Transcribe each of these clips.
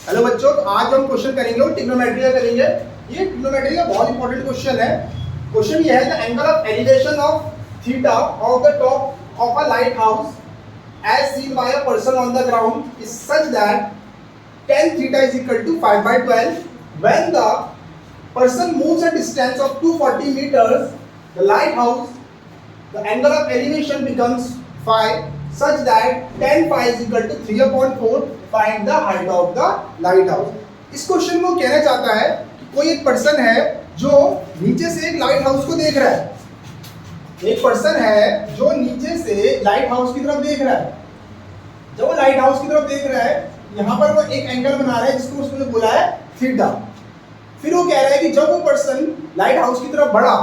Hello बच्चों, तो आज हम क्वेश्चन करेंगे वो ट्रिग्नोमेट्री का करेंगे। ये ट्रिग्नोमेट्री का बहुत इंपॉर्टेंट क्वेश्चन है। क्वेश्चन ये है the angle of elevation of theta of the top of a light house as seen by a person on the ground is such that tan theta is equal to 5/12. When the person moves a distance of 240 meters, the lighthouse, the angle of elevation becomes phi such that tan phi is equal to 3/4. Find the height of the lighthouse. इस question को कहना चाहता है कि कोई एक person है जो नीचे से एक लाइट हाउस को देख रहा है। एक पर्सन है जो नीचे से लाइट हाउस की तरफ देख रहा है। जब वो लाइट हाउस की तरफ देख रहा है, यहाँ पर वो एक एंगल बना रहा है जिसको उसने बोला है थीटा। फिर वो कह रहा है कि जब वो पर्सन लाइट हाउस की तरफ बढ़ा,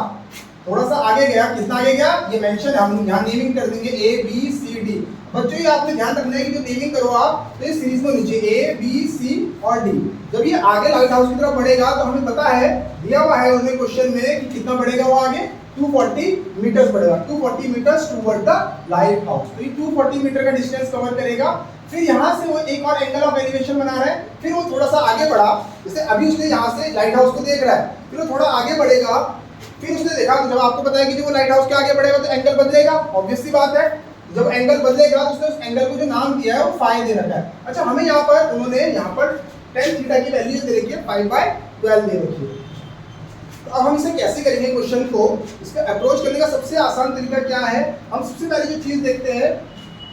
थोड़ा सा आगे गया, कितना आगे गया ये मेंशन है, हम यहाँ नेमिंग कर देंगे ए बी सी डी। बच्चों ये आपने ध्यान रखना है कि जो नेमिंग करो आप तो इस सीरीज में नीचे ए बी सी और डी। जब ये आगे लाइट हाउस की तरफ बढ़ेगा तो हमें पता है, दिया हुआ है उन्हें क्वेश्चन में कि कितना बढ़ेगा वो आगे 240 मीटर्स बढ़ेगा। 240 metres toward the light house. तो ये 240 मीटर का डिस्टेंस कवर करेगा। फिर यहाँ से वो एक और एंगल ऑफ एलिवेशन बना रहा है। फिर वो थोड़ा सा आगे बढ़ा, जैसे अभी उसने यहाँ से लाइट हाउस को देख रहा है, फिर वो थोड़ा आगे बढ़ेगा। फिर उसने देखा, जब आपको पता है कि जो लाइट हाउस के आगे बढ़ेगा तो एंगल बदलेगा, ऑब्वियस सी बात है। जब एंगल बदलेगा तो उसने उस एंगल को जो नाम दिया है वो फाई दे रखा है। अच्छा, हमें यहाँ पर उन्होंने यहाँ पर tan थीटा की वैल्यू दे रखी है 5/12 दे रखी है। तो अब हम इसे कैसे करेंगे क्वेश्चन को, इसका अप्रोच करने का सबसे आसान तरीका क्या है। हम सबसे पहले जो चीज देखते हैं,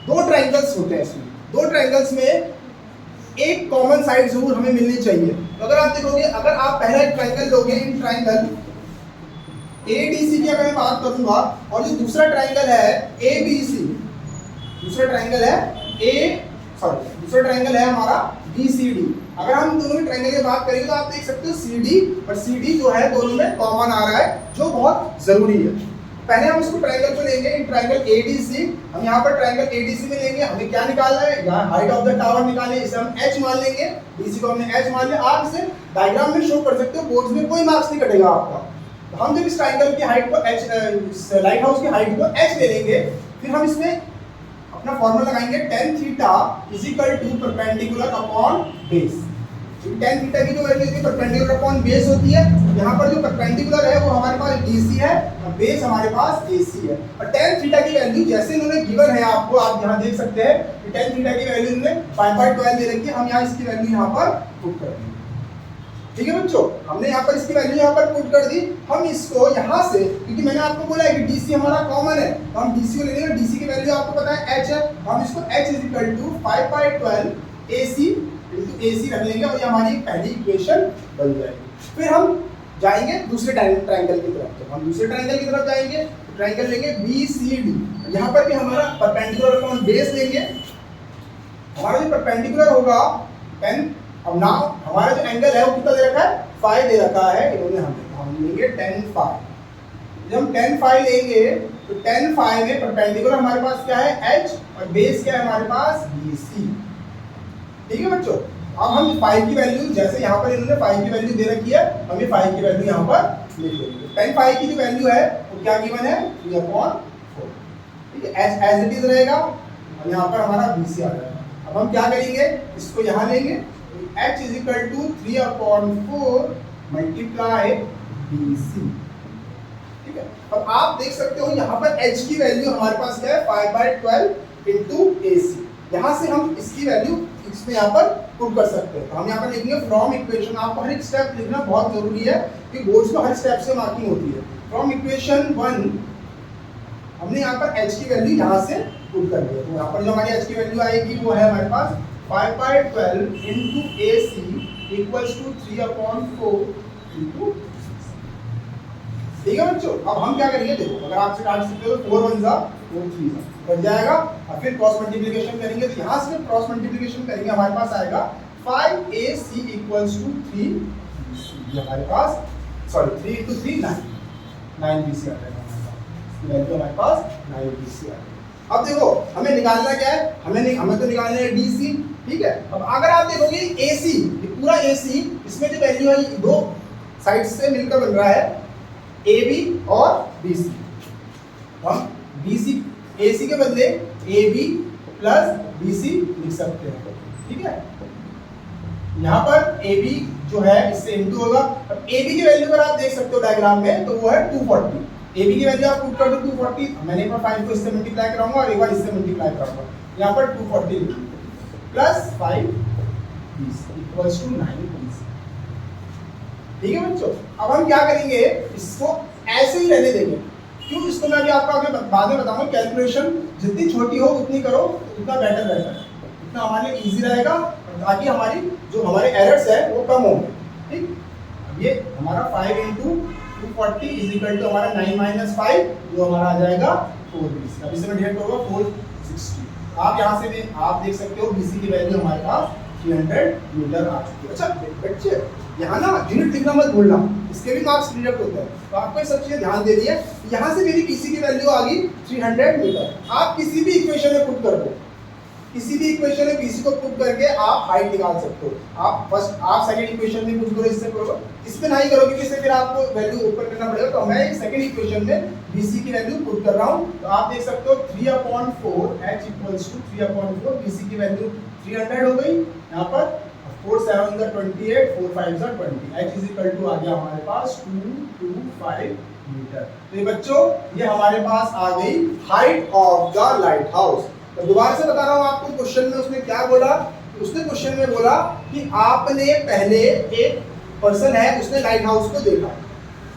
दो ट्रायंगल्स होते हैं इसमें। दो ट्रायंगल्स में एक कॉमन साइड जरूर हमें मिलनी चाहिए। तो अगर आप देखोगे, अगर आप पहला एक ट्रायंगल लोगे, इन ट्रायंगल ADC की अगर मैं बात करूंगा, और जो दूसरा ट्रायंगल है ABC, दूसरा ट्रायंगल है हमारा BCD। अगर हम दोनों में ट्रायंगल की बात करेंगे तो आप देख सकते हो CD और CD जो है दोनों में कॉमन आ रहा है, जो बहुत जरूरी है। पहले हम इसको ट्रायंगल को लेंगे, इन ट्रायंगल ADC। हम यहाँ पर ट्रायंगल ADC में लेंगे, हमें क्या निकालना है, यहाँ हाइट ऑफ द टावर निकालने, इसे हम H मान लेंगे, DC को हमने H मान लिया। आप इसे डायग्राम में शो कर सकते हो, बोर्ड्स में कोई मार्क्स नहीं कटेगा आपका। तो हम जब इस ट्रायंगल की हाइट को H, लाइट हाउस की हाइट को H ले लेंगे, फिर हम इसमें अपना फॉर्मूला लगाएंगे tan theta is equal to perpendicular upon base. tan theta की जो वैल्यू होती है परपेंडिकुलर अपॉन बेस होती है। यहाँ पर जो परपेंडिकुलर है वो हमारे पास DC है और बेस हमारे पास AC है। और tan थीटा की वैल्यू जैसे इन्होंने गिवन है आपको, आप यहाँ देख सकते हैं कि tan थीटा की वैल्यू इन्होंने 5/12 दे रखी है। हम यहाँ इसकी वैल्यू यहाँ पर पुट कर देंगे। ठीक है बच्चों, हमने यहाँ पर इसकी वैल्यू यहाँ पर पुट कर दी। हम इसको यहाँ से, क्योंकि मैंने आपको बोला है कि DC हमारा कॉमन है, तो हम DC को ले लेंगे। DC की वैल्यू आपको पता है H है, हम इसको H is equal to 5/12 AC into AC रख लेंगे और ये हमारी पहली इक्वेशन बन जाएगी। फिर हम जाएंगे दूसरे ट्रायंगल की तरफ। तो हम दूसरे ट्रायंगल की तरफ जाएंगे, ट्रायंगल लेंगे BCD। यहाँ पर भी हमारा परपेंडिकुलर अपॉन बेस लेंगे। हमारा जो परपेंडिकुलर होगा 10, अब ना हमारा जो एंगल है वो कितना दे रखा है, फाई दे रखा है इन्होंने हमें, तो हम लेंगे tan फाई। जब हम tan फाई लेंगे तो tan फाई में परपेंडिकुलर हमारे पास क्या है H और बेस क्या है हमारे पास BC। ठीक है बच्चों, अब हम फाई की वैल्यू, जैसे यहाँ पर इन्होंने फाई की वैल्यू दे रखी है, हम ये फाई की वैल्यू यहाँ पर लिख देंगे। tan फाई की जो वैल्यू है वो क्या गिवन है 3/4। ठीक है, एज इट इज रहेगा और यहाँ पर हमारा BC आ जाएगा। अब हम क्या करेंगे, इसको यहाँ लेंगे, H is equal to 3/4 multiply BC। ठीक है, अब आप देख सकते हो यहाँ पर H की वैल्यू हमारे पास क्या है 5/12 इंटू AC। यहाँ से हम इसकी वैल्यू इसमें यहाँ पर पुट कर सकते हैं। तो हम यहाँ पर लिखेंगे फ्रॉम इक्वेशन। आपको हर एक स्टेप लिखना बहुत जरूरी है कि बोर्ड्स में हर स्टेप से मार्किंग होती है। फ्रॉम इक्वेशन 1 हमने यहाँ पर H की वैल्यू यहाँ से पुट कर दिया। तो यहाँ पर जो हमारी H की वैल्यू आएगी वो है हमारे पास 5/12 into AC equals to 3/4 into. ठीक है बच्चों, अब हम क्या करेंगे, देखो अगर आपसे काट सकते हो 4 1 जा 4 3 जा बन जाएगा। और फिर क्रॉस मल्टीप्लिकेशन करेंगे, तो यहाँ से क्रॉस मल्टीप्लिकेशन करेंगे हमारे पास आएगा 5AC इक्वल्स टू 3BC। हमारे पास 3 इंटू 3 9BC आ जाएगा हमारे पास। वैल्यू हमारे पास 9BC आ जाएगा। अब देखो हमें निकालना क्या है, हमें तो निकालना है DC। ठीक है, अब अगर आप देखोगे AC, पूरा AC, इसमें जो वैल्यू है दो साइड से मिलकर बन रहा है AB और BC। हम BC AC के बदले AB प्लस BC लिख सकते हैं। ठीक है, यहाँ पर ए बी जो है इससे इंटू होगा। अब ए बी की वैल्यू अगर आप देख सकते हो डायग्राम में तो वो है 240। ए बी की वैल्यू आप पुट कर दो 240, मैंने एक बार 5 को इससे मल्टीप्लाई कराऊंगा और एक बार इससे मल्टीप्लाई कराऊंगा। यहाँ पर 240 लिखूंगा प्लस 5 इक्वल्स टू 9 20। ठीक है बच्चों, अब हम क्या करेंगे, इसको ऐसे ही रहने देंगे। क्यों, इसको मैं अभी आपको आगे बाद में बताऊंगा। कैलकुलेशन जितनी छोटी हो उतनी करो, उतना बेटर रहेगा, उतना हमारे लिए इजी रहेगा, ताकि हमारी जो हमारे एरर्स है वो कम होंगे। ठीक, अब ये हमारा 5 इंटू 240 इज इक्वल टू हमारा 9 माइनस 5 जो हमारा आ जाएगा 420। अब इसे मैं डिवाइड करूंगा 460। आप यहाँ से भी आप देख सकते हो बीसी की वैल्यू हमारे पास 300 मीटर आ चुकी है। अच्छा बच्चे, यहाँ ना यूनिट लिखना मत भूलना, इसके भी मार्क्स डिडक्ट होते हैं, तो आपको ये सब चीजें ध्यान दे दिए। यहाँ से मेरी पीसी की वैल्यू आ गई 300 मीटर। आप किसी भी इक्वेशन में पुट कर दो, किसी भी इक्वेशन में पीसी को पुट करके आप हाइट निकाल सकते हो। आप सेकंड इक्वेशन में पुट करो, इससे करो, इसमें नहीं करोगे क्योंकि इससे फिर आपको वैल्यू ऊपर करना पड़ेगा। तो मैं सेकंड इक्वेशन में बीसी की वैल्यू पुट कर रहा हूँ। तो आप देख सकते हो 3/4 h इक्वल्स टू 3/4 बीसी की वैल्यू 300 हो गई। यहाँ पर 4 7 28, 4 5 20, h इज इक्वल टू आ गया हमारे पास 225 मीटर। तो ये बच्चों, ये हमारे पास आ गई height of the light house. तो दोबारा से बता रहा हूँ आपको, क्वेश्चन में उसने क्या बोला, उसने क्वेश्चन में बोला कि आपने पहले एक पर्सन है, उसने लाइट हाउस को देखा,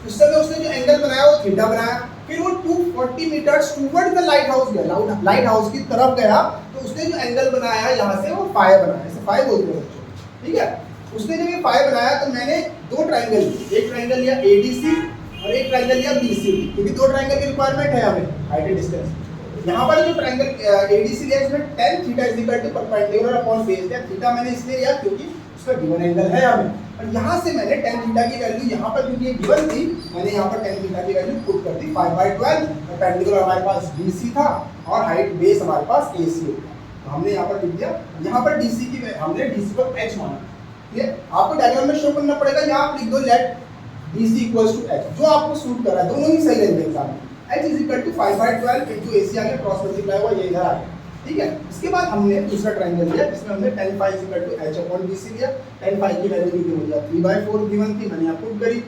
उस समय उसने जो एंगल बनाया वो थीटा बनाया, फिर वो 240 metres toward the light house गया, लाइट हाउस की तरफ गया, तो उसने जो एंगल बनाया यहाँ से वो फाई बनाया, इसे फाई बोलते हैं बच्चों। ठीक है, उसने जब ये फाई बनाया तो मैंने दो ट्रायंगल लिए, एक ट्रायंगल लिया एडीसी और एक ट्रायंगल लिया बीसीडी, क्योंकि दो ट्रायंगल की रिक्वायरमेंट है हमें हाइट एंड डिस्टेंस। यहाँ पर जो ट्रायंगल एडीसी लिया इसमें tan theta is equal to perpendicular upon base लिया। थीटा मैंने इसलिए लिया क्योंकि उसका गिवन एंगल है हमें, और यहाँ से मैंने tan थीटा की वैल्यू यहाँ पर क्योंकि ये गिवन थी, मैंने यहाँ पर tan थीटा की वैल्यू पुट कर दी 5/12। परपेंडिकुलर हमारे पास BC था और हाइट बेस हमारे पास AC होगा, तो हमने यहाँ पर लिख दिया। यहाँ पर DC की हमने DC को H माना। ये आपको डायग्राम में शो करना पड़ेगा, यहाँ आप लिख दो let DC equals to H, जो आपको सूट कर रहा है, दोनों ही सही रहेंगे एग्जाम में। H is equal to 5/12 into AC आ गया, क्रॉस मल्टीप्लाई हुआ, ये इधर आ गया। ठीक है, इसके बाद हमने दूसरा ट्रायंगल लिया जिसमें हमने tan phi is equal to H upon BC लिया। tan phi की वैल्यू कितनी हो गया 3/4 गिवन थी, मैंने यहाँ पुट करी।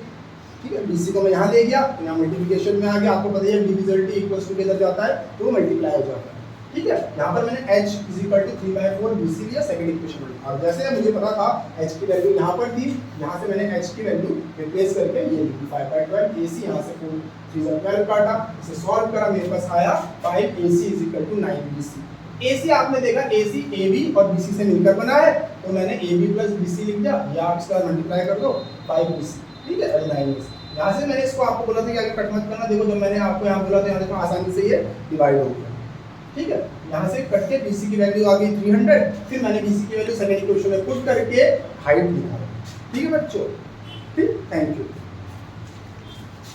ठीक है, BC को मैं यहाँ ले गया, यहाँ मल्टीप्लिकेशन में आ गया, आपको पता है डिविजिबिलिटी इक्वल्स टू के इधर जाता है तो मल्टीप्लाई हो जाता है। ठीक है, यहाँ पर मैंने H is equal to 3/4 BC लिया सेकंड इक्वेशन में, और जैसे मुझे पता था H की वैल्यू यहाँ पर थी, यहाँ से मैंने H की वैल्यू रिप्लेस करके ये लिखी 5/12 AC, यहाँ से 4 3 12 काटा, इसे सॉल्व करा, मेरे पास आया 5 AC is equal to 9 BC। AC आपने देखा AC AB और BC से मिलकर बना है, तो मैंने AB प्लस BC लिख दिया, या आप इसका मल्टीप्लाई कर दो 5 BC। ठीक है, 9 BC। यहाँ से मैंने इसको आपको बोला था कि आगे कट मत करना, देखो जब मैंने आपको यहाँ बोला था, यहाँ देखो आसानी से ये डिवाइड हो गया। ठीक है, यहाँ से कट के BC की वैल्यू आ गई 300, फिर मैंने BC की वैल्यू सेकंड इक्वेशन में पुट करके हाइट निकाला। ठीक है बच्चों, ठीक, थैंक यू।